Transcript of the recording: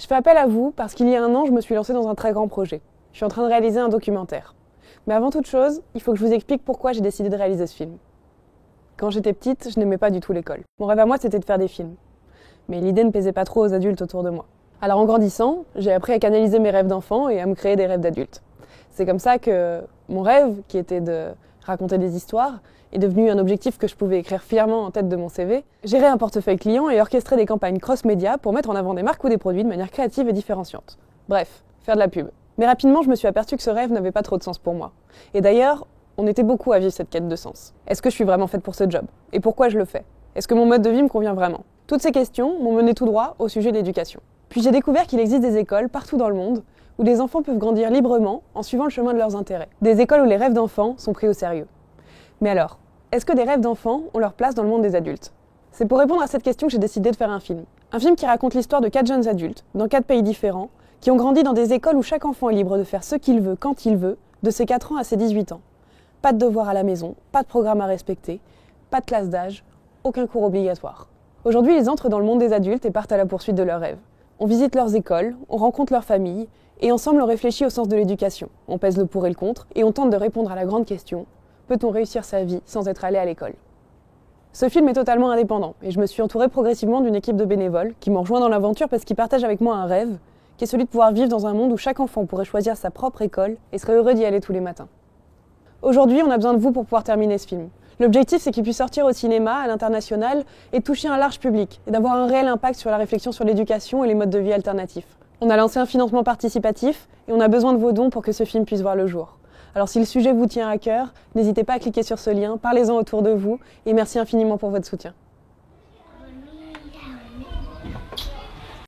Je fais appel à vous parce qu'il y a un an, je me suis lancée dans un très grand projet. Je suis en train de réaliser un documentaire. Mais avant toute chose, il faut que je vous explique pourquoi j'ai décidé de réaliser ce film. Quand j'étais petite, je n'aimais pas du tout l'école. Mon rêve à moi, c'était de faire des films. Mais l'idée ne plaisait pas trop aux adultes autour de moi. Alors en grandissant, j'ai appris à canaliser mes rêves d'enfant et à me créer des rêves d'adultes. C'est comme ça que mon rêve, qui était de raconter des histoires, est devenu un objectif que je pouvais écrire fièrement en tête de mon CV, gérer un portefeuille client et orchestrer des campagnes cross-média pour mettre en avant des marques ou des produits de manière créative et différenciante. Bref, faire de la pub. Mais rapidement, je me suis aperçue que ce rêve n'avait pas trop de sens pour moi. Et d'ailleurs, on était beaucoup à vivre cette quête de sens. Est-ce que je suis vraiment faite pour ce job? Et pourquoi je le fais? Est-ce que mon mode de vie me convient vraiment? Toutes ces questions m'ont mené tout droit au sujet de l'éducation. Puis j'ai découvert qu'il existe des écoles partout dans le monde où des enfants peuvent grandir librement en suivant le chemin de leurs intérêts. Des écoles où les rêves d'enfants sont pris au sérieux. Mais alors, est-ce que des rêves d'enfants ont leur place dans le monde des adultes? C'est pour répondre à cette question que j'ai décidé de faire un film. Un film qui raconte l'histoire de 4 jeunes adultes, dans 4 pays différents, qui ont grandi dans des écoles où chaque enfant est libre de faire ce qu'il veut, quand il veut, de ses 4 ans à ses 18 ans. Pas de devoirs à la maison, pas de programme à respecter, pas de classe d'âge, aucun cours obligatoire. Aujourd'hui, ils entrent dans le monde des adultes et partent à la poursuite de leurs rêves. On visite leurs écoles, on rencontre leurs familles, et ensemble on réfléchit au sens de l'éducation. On pèse le pour et le contre, et on tente de répondre à la grande question: peut-on réussir sa vie sans être allé à l'école? Ce film est totalement indépendant, et je me suis entourée progressivement d'une équipe de bénévoles qui m'ont rejoint dans l'aventure parce qu'ils partagent avec moi un rêve, qui est celui de pouvoir vivre dans un monde où chaque enfant pourrait choisir sa propre école et serait heureux d'y aller tous les matins. Aujourd'hui, on a besoin de vous pour pouvoir terminer ce film. L'objectif, c'est qu'il puisse sortir au cinéma, à l'international, et toucher un large public, et d'avoir un réel impact sur la réflexion sur l'éducation et les modes de vie alternatifs. On a lancé un financement participatif, et on a besoin de vos dons pour que ce film puisse voir le jour. Alors si le sujet vous tient à cœur, n'hésitez pas à cliquer sur ce lien, parlez-en autour de vous, et merci infiniment pour votre soutien.